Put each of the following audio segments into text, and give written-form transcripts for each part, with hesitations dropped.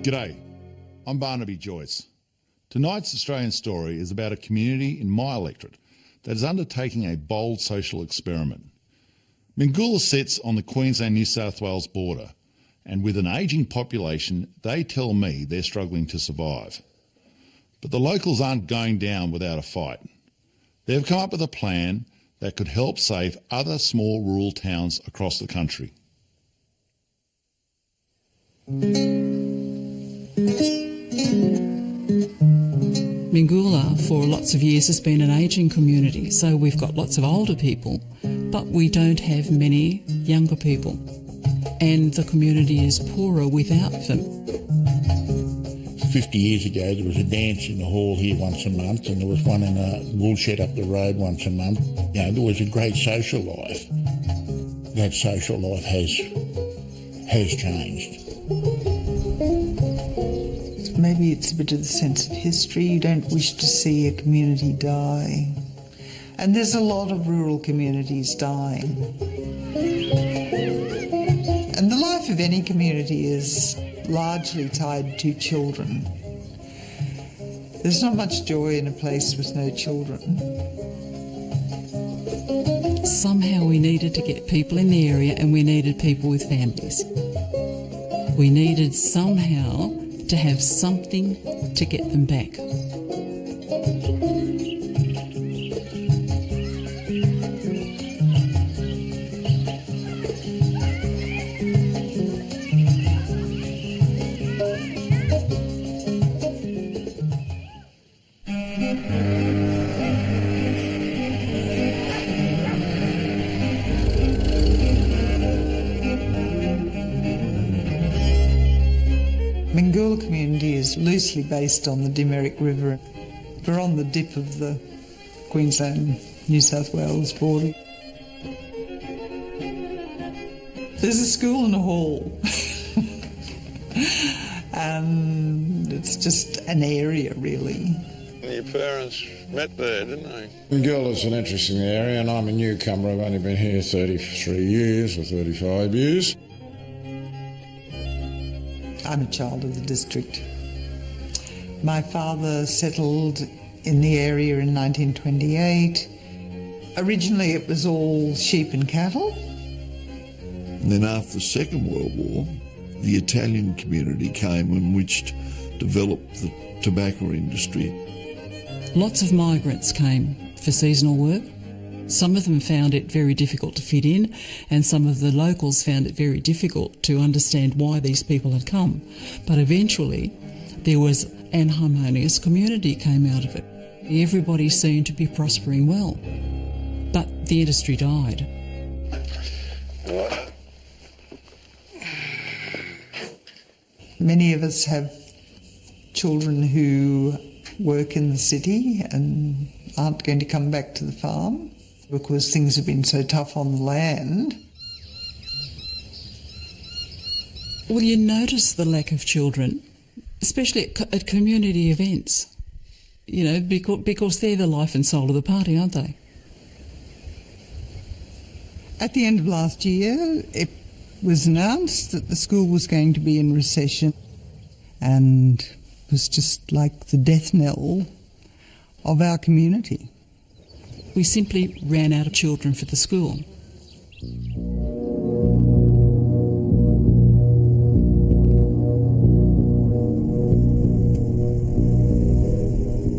G'day, I'm Barnaby Joyce. Tonight's Australian story is about a community in my electorate that is undertaking a bold social experiment. Mingoola sits on the Queensland-New South Wales border, and with an ageing population, they tell me they're struggling to survive. But the locals aren't going down without a fight. They've come up with a plan that could help save other small rural towns across the country. Mingoola for lots of years has been an ageing community, so we've got lots of older people, but we don't have many younger people, and the community is poorer without them. 50 years ago there was a dance in the hall here once a month, and there was one in a woolshed up the road once a month. You know, there was a great social life. That social life has changed. Maybe it's a bit of the sense of history. You don't wish to see a community die. And there's a lot of rural communities dying. And the life of any community is largely tied to children. There's not much joy in a place with no children. Somehow we needed to get people in the area, and we needed people with families. We needed somehow to have something to get them back. Mingoola community is loosely based on the Dimerick River. We're on the dip of the Queensland-New South Wales border. There's a school and a hall. And it's just an area, really. Your parents met there, didn't they? Mingoola's an interesting area, and I'm a newcomer. I've only been here 33 years or 35 years. I'm a child of the district. My father settled in the area in 1928. Originally it was all sheep and cattle. And then after the Second World War, the Italian community came and which developed the tobacco industry. Lots of migrants came for seasonal work. Some of them found it very difficult to fit in, and some of the locals found it very difficult to understand why these people had come. But eventually there was an harmonious community came out of it. Everybody seemed to be prospering well, but the industry died. Many of us have children who work in the city and aren't going to come back to the farm because things have been so tough on the land. Well, you notice the lack of children, especially at community events, you know, because they're the life and soul of the party, aren't they? At the end of last year, it was announced that the school was going to be in recession, and it was just like the death knell of our community. We simply ran out of children for the school.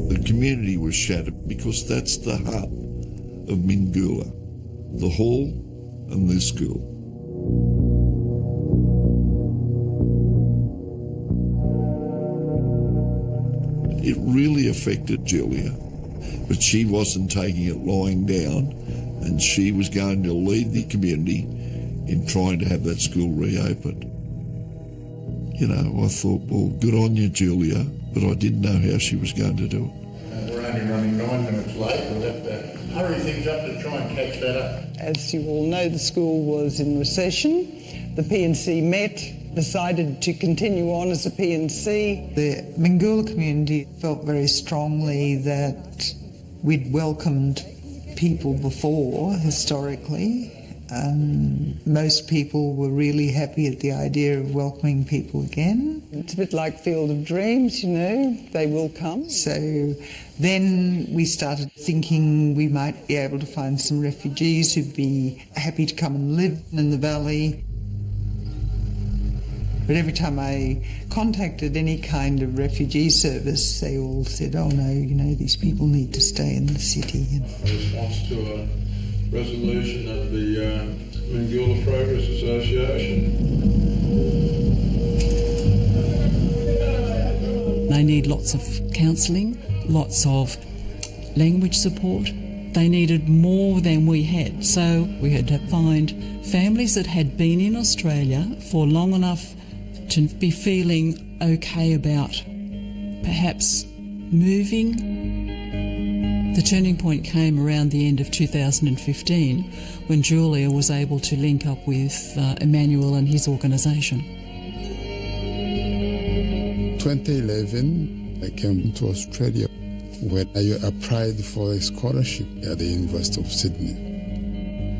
The community was shattered because that's the hub of Mingoola, the hall and the school. It really affected Julia, but she wasn't taking it lying down, and she was going to lead the community in trying to have that school reopened. You know, I thought, well, good on you, Julia, but I didn't know how she was going to do it. We're only running 9 minutes late. We'll have to hurry things up to try and catch that up. As you all know, the school was in recession. The P&C met, decided to continue on as a P&C. The Mingoola community felt very strongly that we'd welcomed people before, historically, and most people were really happy at the idea of welcoming people again. It's a bit like Field of Dreams, you know, they will come. So then we started thinking we might be able to find some refugees who'd be happy to come and live in the valley. But every time I contacted any kind of refugee service, they all said, oh no, you know, these people need to stay in the city. In response to a resolution of the Mingula Progress Association. They need lots of counselling, lots of language support. They needed more than we had. So we had to find families that had been in Australia for long enough to be feeling okay about perhaps moving. The turning point came around the end of 2015 when Julia was able to link up with Emmanuel and his organisation. 2011, I came to Australia when I applied for a scholarship at the University of Sydney.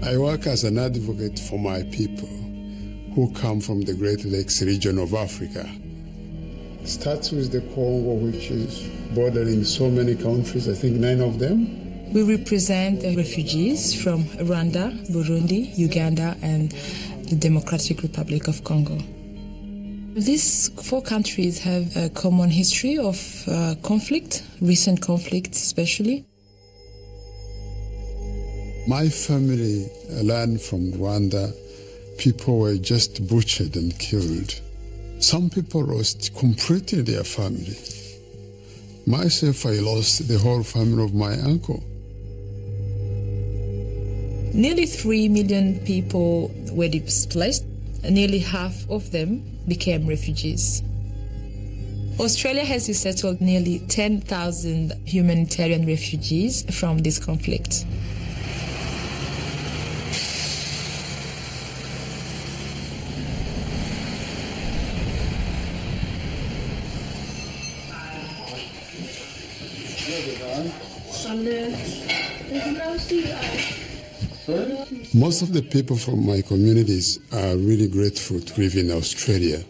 I work as an advocate for my people who come from the Great Lakes region of Africa. It starts with the Congo, which is bordering so many countries, I think 9 of them. We represent the refugees from Rwanda, Burundi, Uganda, and the Democratic Republic of Congo. These 4 countries have a common history of conflict, recent conflicts especially. My family learned from Rwanda. People were just butchered and killed. Some people lost completely their family. Myself, I lost the whole family of my uncle. Nearly 3 million people were displaced. Nearly half of them became refugees. Australia has resettled nearly 10,000 humanitarian refugees from this conflict. Most of the people from my communities are really grateful to live in Australia.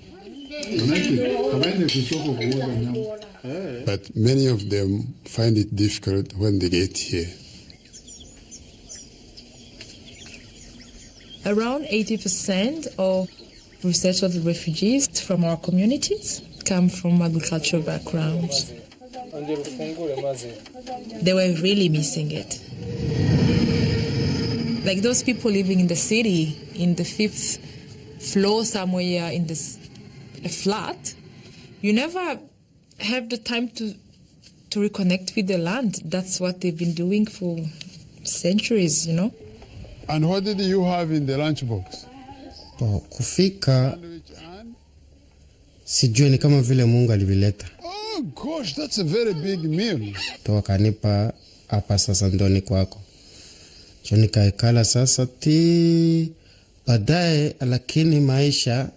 But many of them find it difficult when they get here. Around 80% of resettled refugees from our communities come from agricultural backgrounds. They were really missing it. Like those people living in the city, in the 5th floor somewhere in a flat, you never have the time to reconnect with the land. That's what they've been doing for centuries, you know. And what did you have in the lunchbox? Kufika sijui ni kama vile Mungu alivileta. Oh gosh, that's a very big meal. Wakanipa hapa sasa ndoni kwako. Choni kaikala sasa baadaye, lakini maisha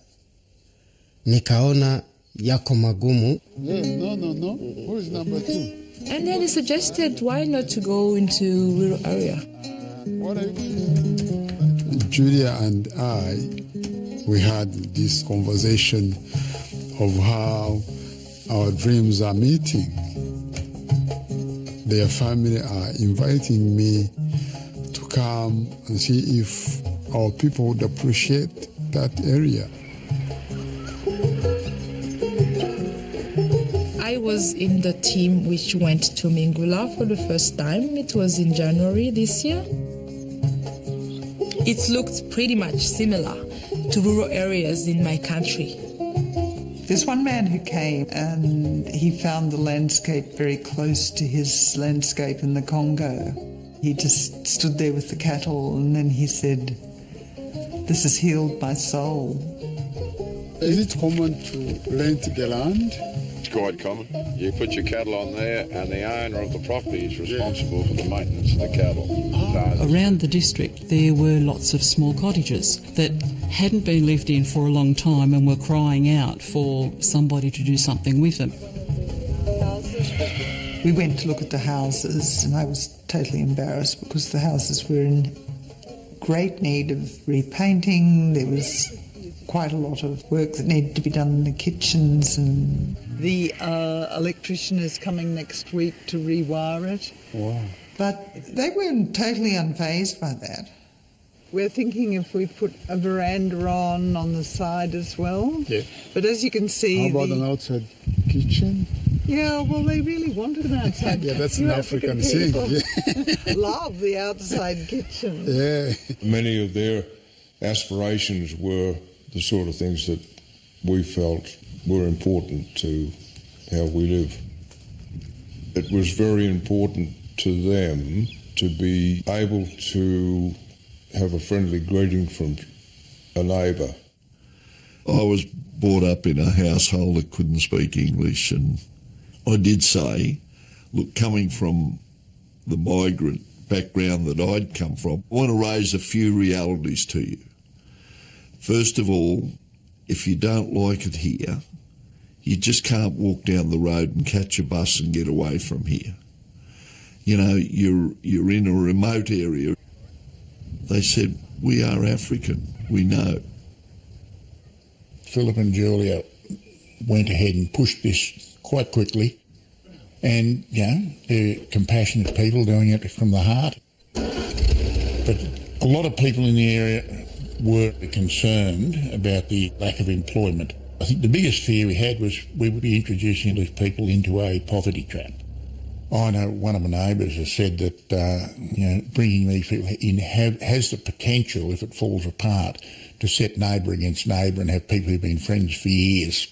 nikaona yako magumu. No. Who is number 2? And then he suggested, why not to go into rural area? What are you doing? Julia and I, we had this conversation of how our dreams are meeting. Their family are inviting me to come and see if our people would appreciate that area. I was in the team which went to Mingula for the first time. It was in January this year. It looked pretty much similar to rural areas in my country. There's one man who came and he found the landscape very close to his landscape in the Congo. He just stood there with the cattle and then he said, "This has healed my soul." Is it common to rent the land? It's quite common. You put your cattle on there and the owner of the property is responsible for the maintenance of the cattle. Around the district there were lots of small cottages that hadn't been lived in for a long time and were crying out for somebody to do something with them. We went to look at the houses and I was totally embarrassed because the houses were in great need of repainting. There was quite a lot of work that needed to be done in the kitchens, and the electrician is coming next week to rewire it. Wow. But they weren't totally unfazed by that. We're thinking if we put a veranda on the side as well. Yeah. But as you can see... How about an outside kitchen? Yeah, well, they really wanted an outside kitchen. Yeah, that's an African thing. Yeah. Love the outside kitchen. Yeah. Many of their aspirations were the sort of things that we felt were important to how we live. It was very important to them to be able to have a friendly greeting from a neighbour. I was brought up in a household that couldn't speak English, and I did say, look, coming from the migrant background that I'd come from, I want to raise a few realities to you. First of all, if you don't like it here, you just can't walk down the road and catch a bus and get away from here. You know, you're in a remote area. They said, we are African, we know. Philip and Julia went ahead and pushed this quite quickly, and, you know, they're compassionate people doing it from the heart. But a lot of people in the area were concerned about the lack of employment. I think the biggest fear we had was we would be introducing these people into a poverty trap. I know one of my neighbours has said that, you know, bringing these people in has the potential, if it falls apart, to set neighbour against neighbour and have people who've been friends for years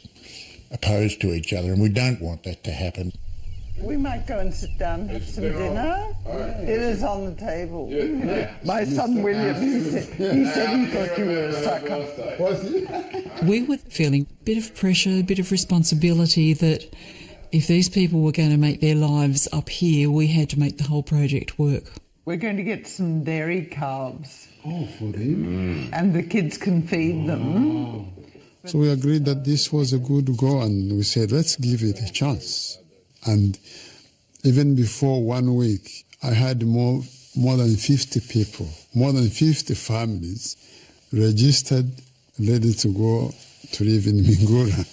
opposed to each other, and we don't want that to happen. We might go and sit down and have some dinner. Dinner's on the table. Yeah. My son William, he said he thought you were a sucker. We were feeling a bit of pressure, a bit of responsibility that if these people were going to make their lives up here, we had to make the whole project work. We're going to get some dairy calves. Oh, for them? And the kids can feed them. So we agreed that this was a good go, and we said, let's give it a chance. And even before 1 week, I had more than 50 people, more than 50 families registered, ready to go to live in Mingura.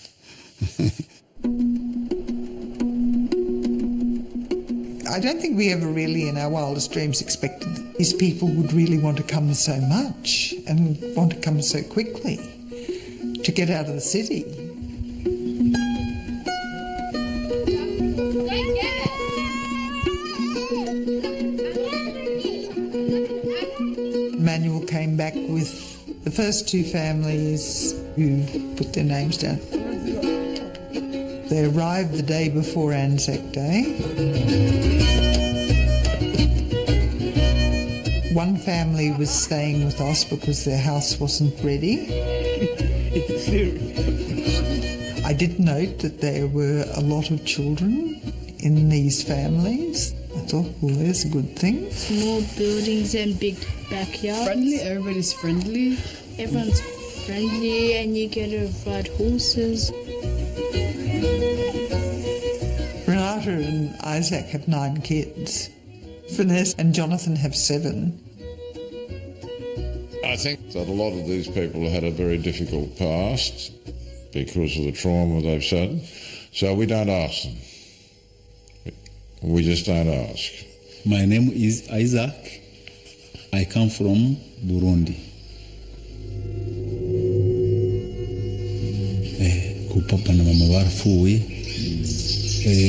I don't think we ever really in our wildest dreams expected that these people would really want to come so much and want to come so quickly to get out of the city. Manuel came back with the first two families who put their names down. They arrived the day before Anzac Day. One family was staying with us because their house wasn't ready. I did note that there were a lot of children in these families. I thought, well, there's a good thing. Small buildings and big backyards. Friendly, everybody's friendly. Everyone's friendly, and you get to ride horses. Renata and Isaac have 9 kids. Vanessa and Jonathan have 7. I think that a lot of these people had a very difficult past because of the trauma they've suffered. So we don't ask them. We just don't ask. My name is Isaac. I come from Burundi. Papa na mama barapfuye.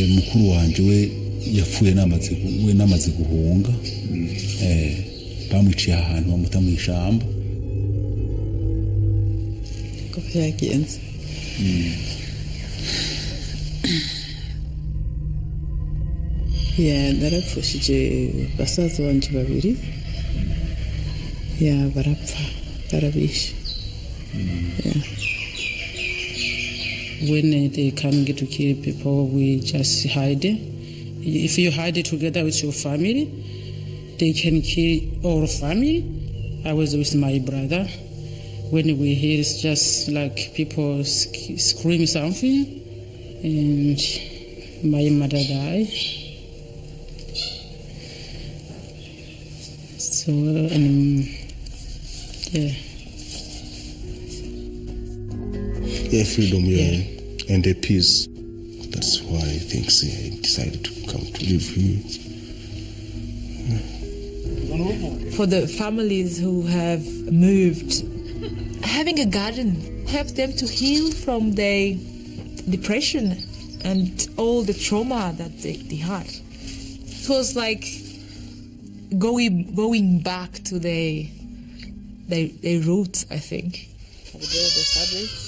Mukuru wanje we yapfuye namaze guhunga. Bamwiciye ahantu bamuta mu ishamba. Ko byagenze. Ya narapfushije basaza banje babiri. Ya barapfa barabishe. Yeah. When they come to kill people, we just hide. If you hide together with your family, they can kill our family. I was with my brother. When we hear it's just like people scream something, and my mother died. So, yeah. Yeah, freedom, and the peace. That's why I think I decided to come to live here. For the families who have moved, having a garden helps them to heal from their depression and all the trauma that they had. It was like going back to their roots, I think. The cabbage.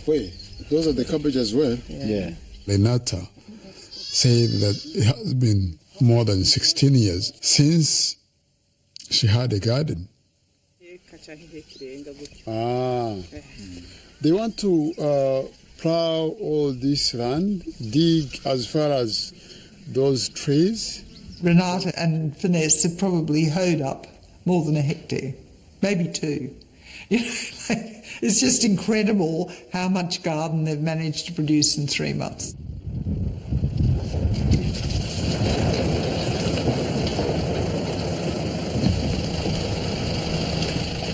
Wait, those are the cabbage as well? Yeah. Renata said that it has been more than 16 years since she had a garden. They want to plow all this land, dig as far as those trees. Renata and Finesse have probably hoed up more than a hectare, maybe 2. It's just incredible how much garden they've managed to produce in 3 months.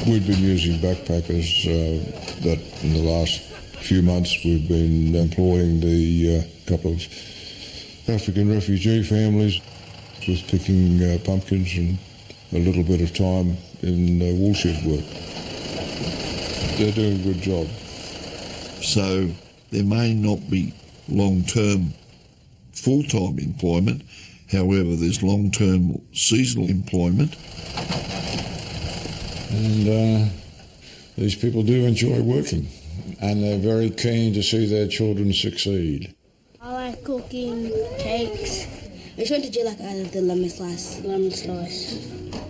We've been using backpackers that in the last few months we've been employing the couple of African refugee families with picking pumpkins and a little bit of time in woolshed work. They're doing a good job. So there may not be long-term full-time employment, however there's long-term seasonal employment. And these people do enjoy working, and they're very keen to see their children succeed. I like cooking cakes. Which one did you like out of the lemon slice? Lemon slice.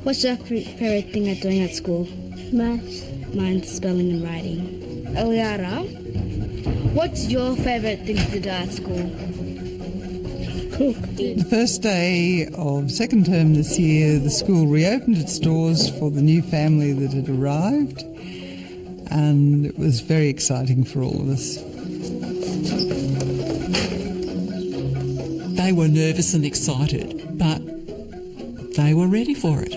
What's your favorite thing you're doing at school? Maths. Mine's spelling and writing. Eliara, what's your favorite thing to do at school? Cook. The first day of second term this year, the school reopened its doors for the new family that had arrived, and it was very exciting for all of us. They were nervous and excited, but they were ready for it.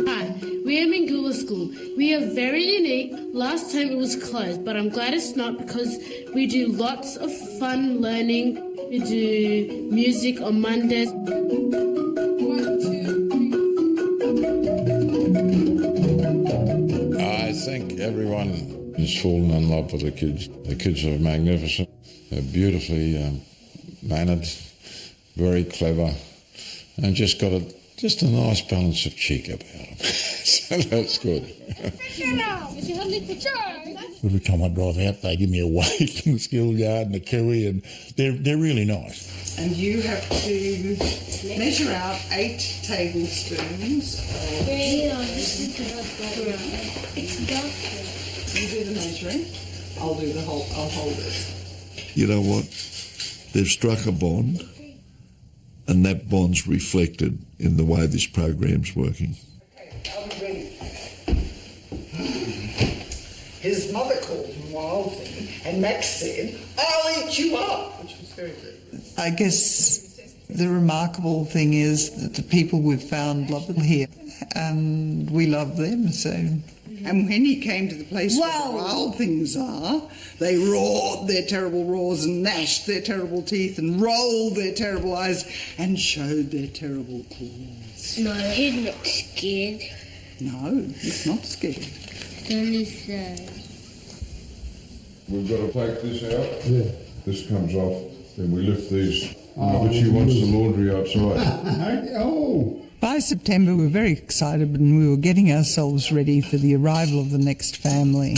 Hi, we are Mingula School. We are very unique. Last time it was closed, but I'm glad it's not because we do lots of fun learning. We do music on Mondays. I think everyone has fallen in love with the kids. The kids are magnificent. They're beautifully mannered, very clever, and just got a nice balance of cheek about them. So that's good. Every time I drive out, they give me a weight in the schoolyard and a kiwi, and they're really nice. And you have to measure out 8 tablespoons. You do the measuring. I'll hold it. You know what? They've struck a bond, and that bond's reflected in the way this program's working. Are we ready? His mother called him Wild Thing, and Max said, "I'll eat you up," which was very good. I guess the remarkable thing is that the people we've found love them here, and we love them, so... And when he came to the place where the wild things are, they roared their terrible roars and gnashed their terrible teeth and rolled their terrible eyes and showed their terrible claws. No, he's not scared. No, he's not scared. Then he said... We've got to take this out. Yeah. This comes off, then we lift these. But she wants the laundry outside. Oh! By September, we were very excited and we were getting ourselves ready for the arrival of the next family.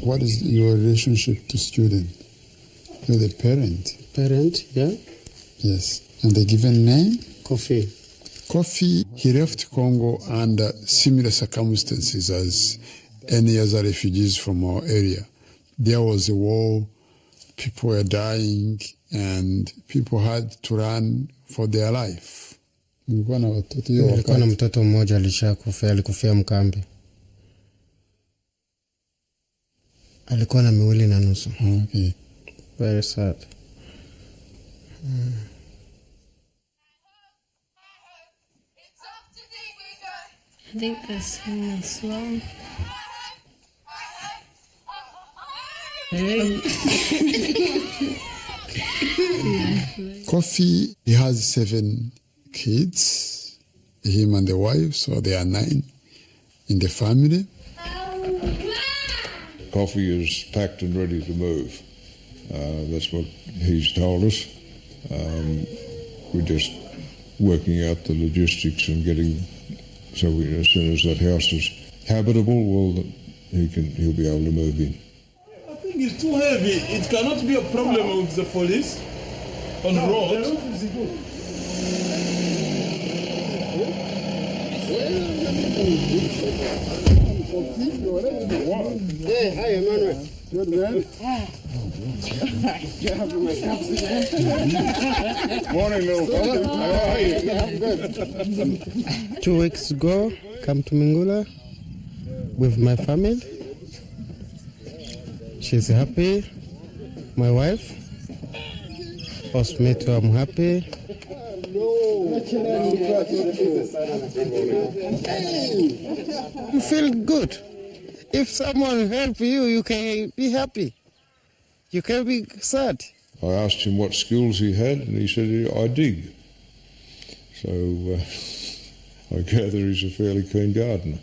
What is your relationship to student? You're the parent. Parent, yeah? Yes. And the given name? Kofi. Kofi, he left Congo under similar circumstances as any other refugees from our area. There was a war, people were dying, and people had to run for their life. Nilikuwa na mtoto mmoja alikufia mkambi. Alikuwa na 2.5. Okay. Very sad. I think I sing a song. Kofi, he has 7 kids, him and the wife, so there are 9 in the family. Coffee is packed and ready to move. That's what he's told us. We're just working out the logistics and getting, so as soon as that house is habitable, well, he'll be able to move in. I think it's too heavy. It cannot be a problem with the police on the road. Hey, hi, Emmanuel. Good, man. Morning, little fella. How are you? I'm good. 2 weeks ago, come to Mingula with my family. She's happy. My wife. Also me too, I'm happy. You feel good. If someone help you, you can be happy. You can be sad. I asked him what skills he had, and he said, I dig. So I gather he's a fairly keen gardener.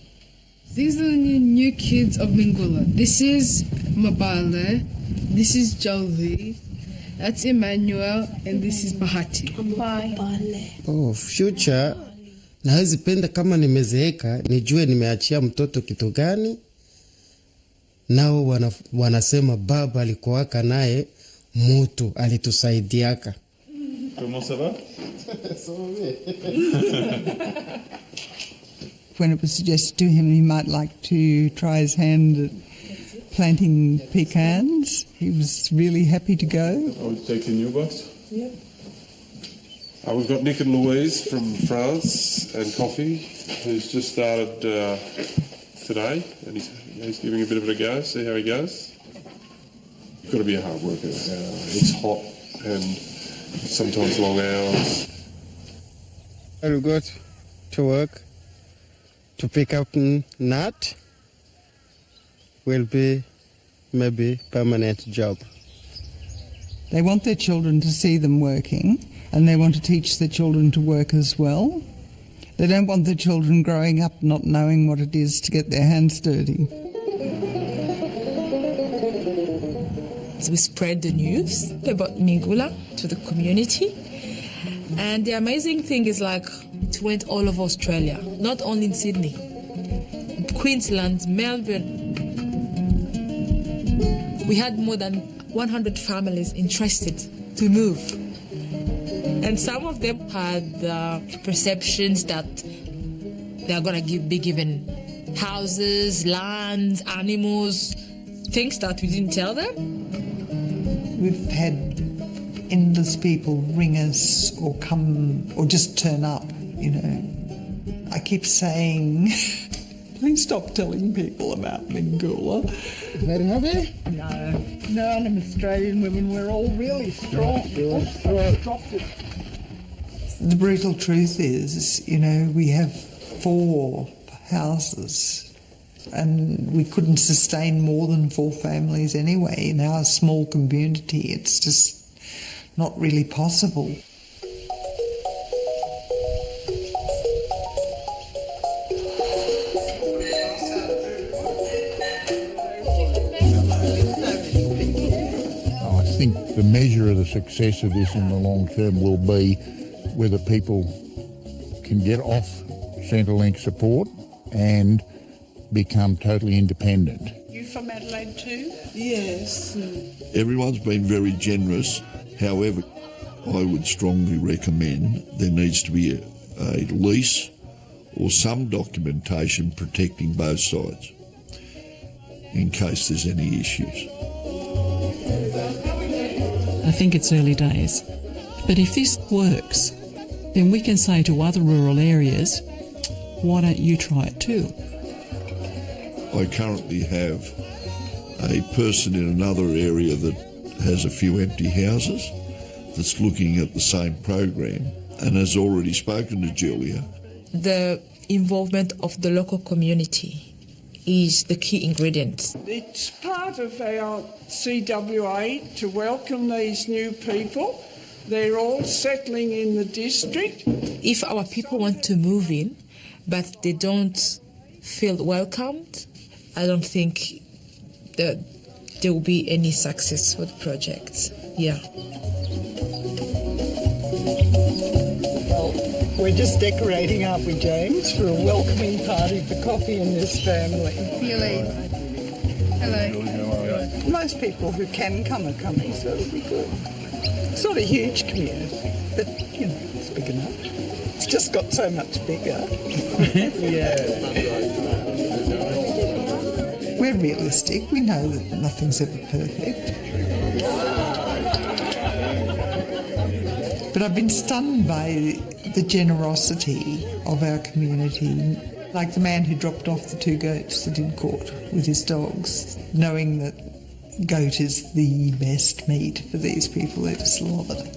These are the new kids of Mingula. This is Mabale, this is Jolie, that's Emmanuel, and this is Bahati. Oh, future, nawezi penda kama nimezeeka, nijue nimeachia mtoto kitu gani. Nao wanasema baba alikuwaka naye mutu alitusaidiaka. Comment ça va? When it was suggested to him he might like to try his hand at planting pecans, he was really happy to go. I would take a new box. Yep. We've got Nick and Louise from France and Coffee, who's just started today, and he's giving a bit of it a go, see how he goes. You've got to be a hard worker. It's hot and sometimes long hours. I'll go to work to pick up nut. Will be maybe permanent job. They want their children to see them working, and they want to teach their children to work as well. They don't want their children growing up not knowing what it is to get their hands dirty. So we spread the news about Mingula to the community. And the amazing thing is, like, it went all over Australia, not only in Sydney, Queensland, Melbourne. We had more than 100 families interested to move. And some of them had perceptions that they're going to be given houses, lands, animals, things that we didn't tell them. We've had endless people ring us or come or just turn up, you know. I keep saying, please stop telling people about Mingula. Very happy? No, I'm Australian women, we're all really strong. The brutal truth is, you know, we have 4 houses and we couldn't sustain more than 4 families anyway. In our small community, it's just not really possible. I think the measure of the success of this in the long term will be whether people can get off Centrelink support and become totally independent. You from Adelaide too? Yes. Everyone's been very generous. However, I would strongly recommend there needs to be a lease or some documentation protecting both sides in case there's any issues. I think it's early days. But if this works, then we can say to other rural areas, why don't you try it too? I currently have a person in another area that has a few empty houses that's looking at the same program and has already spoken to Julia. The involvement of the local community is the key ingredient. It's part of our CWA to welcome these new people. They're all settling in the district. If our people want to move in, but they don't feel welcomed, I don't think that there will be any success for the project. Yeah. We're just decorating, aren't we, James, for a welcoming party for Coffee and his family. Really? Hello. Most people who can come are coming, so it'll be good. It's not a huge community, but, you know, it's big enough. It's just got so much bigger. We're realistic. We know that nothing's ever perfect. But I've been stunned by the generosity of our community. Like the man who dropped off the 2 goats that he'd caught with his dogs, knowing that goat is the best meat for these people. They just love it.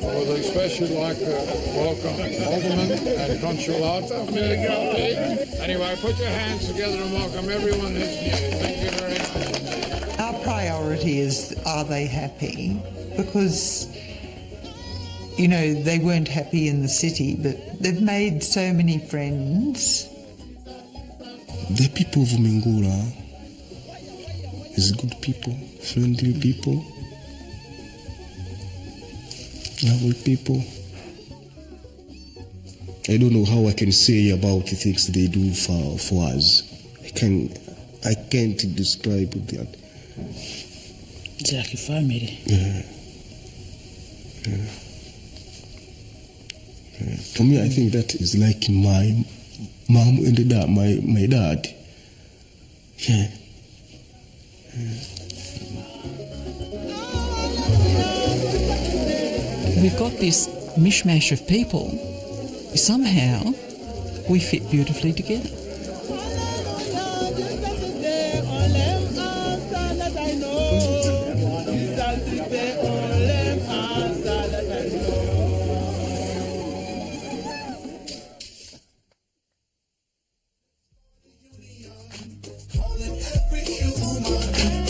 I would especially like to welcome Alderman and Consulata. Anyway, put your hands together and welcome everyone who's new. Thank you very much. Our priority is, are they happy? Because, you know, they weren't happy in the city, but they've made so many friends. The people of Mingula is good people, friendly people, lovely people. I don't know how I can say about the things they do for us. I can't describe that. It's like a family. Yeah. For me, I think that is like my mom and dad, my dad. Yeah. We've got this mishmash of people. Somehow, we fit beautifully together.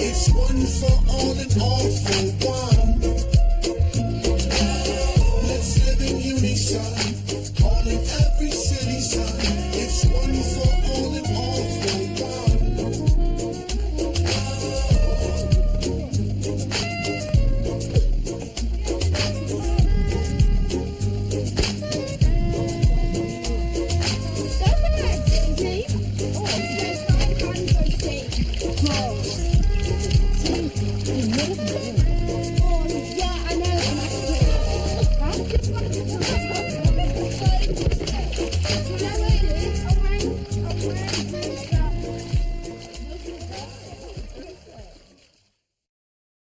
It's one for all and all for one. Let's live in unison, calling every citizen. It's one for all and all for one.